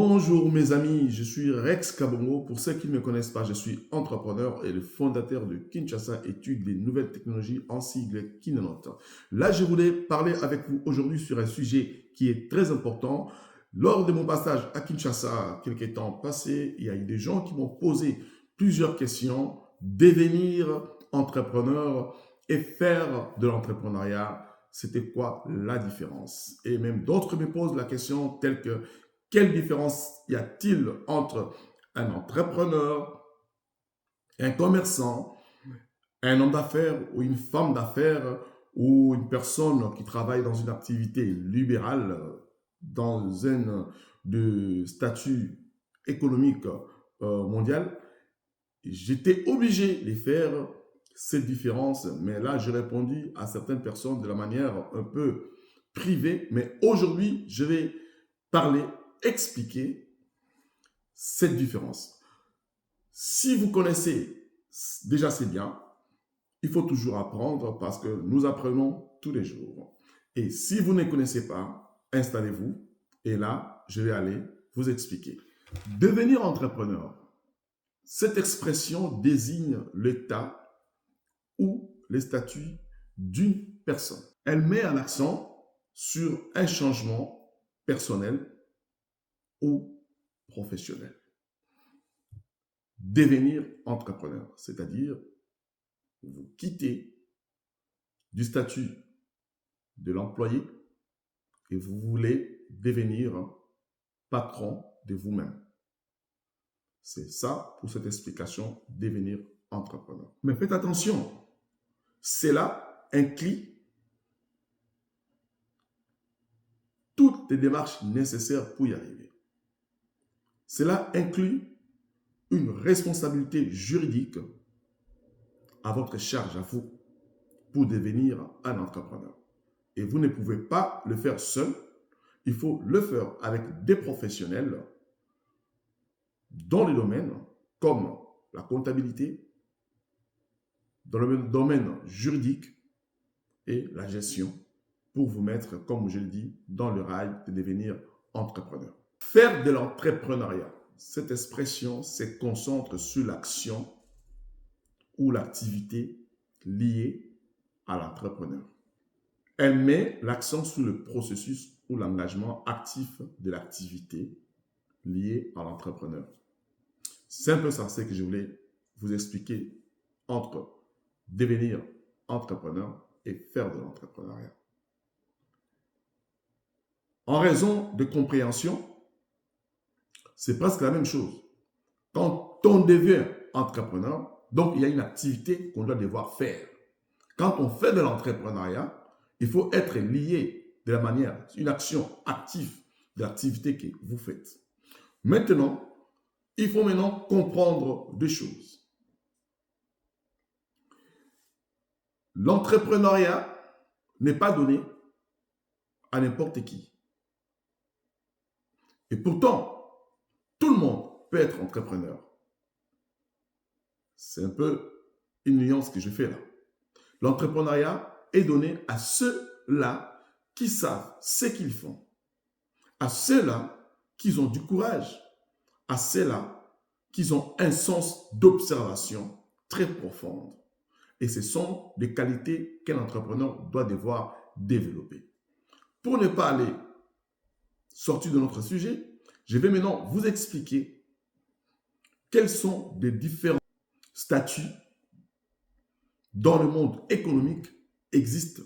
Bonjour mes amis, je suis Rex Kabongo. Pour ceux qui ne me connaissent pas, je suis entrepreneur et le fondateur de Kinshasa Études des nouvelles technologies, en sigle Kinenote. Là, je voulais parler avec vous aujourd'hui sur un sujet qui est très important. Lors de mon passage à Kinshasa, quelques temps passés, il y a eu des gens qui m'ont posé plusieurs questions. Devenir entrepreneur et faire de l'entrepreneuriat, c'était quoi la différence? Et même d'autres me posent la question telle que quelle différence y a-t-il entre un entrepreneur, un commerçant, un homme d'affaires ou une femme d'affaires ou une personne qui travaille dans une activité libérale dans un de statut économique mondial? J'étais obligé de faire cette différence, mais là, j'ai répondu à certaines personnes de la manière un peu privée, mais aujourd'hui, je vais parler, expliquer cette différence. Si vous connaissez, déjà c'est bien, il faut toujours apprendre parce que nous apprenons tous les jours. Et si vous ne connaissez pas, installez-vous et là, je vais aller vous expliquer. Devenir entrepreneur, cette expression désigne l'état ou les statuts d'une personne. Elle met un accent sur un changement personnel ou professionnel. Devenir entrepreneur, c'est-à-dire vous quittez du statut de l'employé et vous voulez devenir patron de vous-même. C'est ça pour cette explication, devenir entrepreneur. Mais faites attention, cela inclut toutes les démarches nécessaires pour y arriver. Cela inclut une responsabilité juridique à votre charge, à vous, pour devenir un entrepreneur. Et vous ne pouvez pas le faire seul. Il faut le faire avec des professionnels dans les domaines comme la comptabilité, dans le domaine juridique et la gestion pour vous mettre, comme je le dis, dans le rail de devenir entrepreneur. Faire de l'entrepreneuriat, cette expression se concentre sur l'action ou l'activité liée à l'entrepreneur. Elle met l'accent sur le processus ou l'engagement actif de l'activité liée à l'entrepreneur. C'est un peu ça que je voulais vous expliquer entre devenir entrepreneur et faire de l'entrepreneuriat. En raison de compréhension, c'est presque la même chose. Quand on devient entrepreneur, donc il y a une activité qu'on doit devoir faire. Quand on fait de l'entrepreneuriat, il faut être lié de la manière, une action active de l'activité que vous faites. Maintenant, il faut maintenant comprendre deux choses. L'entrepreneuriat n'est pas donné à n'importe qui. Et pourtant, tout le monde peut être entrepreneur. C'est un peu une nuance que je fais là. L'entrepreneuriat est donné à ceux-là qui savent ce qu'ils font, à ceux-là qui ont du courage, à ceux-là qui ont un sens d'observation très profond. Et ce sont des qualités qu'un entrepreneur doit devoir développer. Pour ne pas aller sortir de notre sujet, je vais maintenant vous expliquer quels sont les différents statuts dans le monde économique existent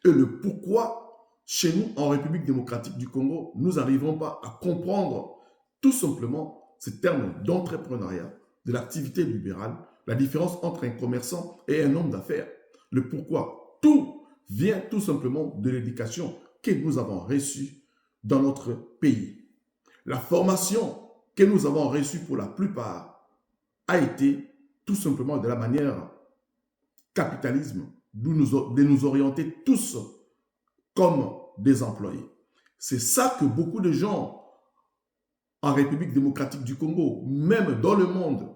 et le pourquoi chez nous, en République démocratique du Congo, nous n'arrivons pas à comprendre tout simplement ce terme d'entrepreneuriat, de l'activité libérale, la différence entre un commerçant et un homme d'affaires. Le pourquoi. Tout vient tout simplement de l'éducation que nous avons reçue dans notre pays. La formation que nous avons reçue pour la plupart a été tout simplement de la manière capitalisme, de nous orienter tous comme des employés. C'est ça que beaucoup de gens en République démocratique du Congo, même dans le monde,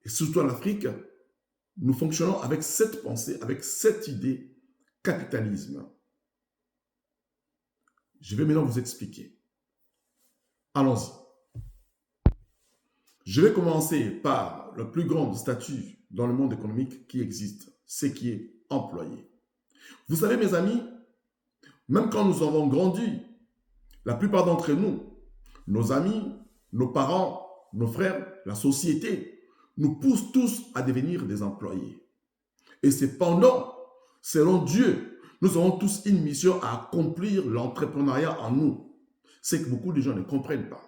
et surtout en Afrique, nous fonctionnons avec cette pensée, avec cette idée capitalisme. Je vais maintenant vous expliquer. Allons-y. Je vais commencer par le plus grand statut dans le monde économique qui existe, c'est qui est employé. Vous savez, mes amis, même quand nous avons grandi, la plupart d'entre nous, nos amis, nos parents, nos frères, la société, nous poussent tous à devenir des employés. Et cependant, selon Dieu, nous avons tous une mission à accomplir l'entrepreneuriat en nous. C'est que beaucoup de gens ne comprennent pas.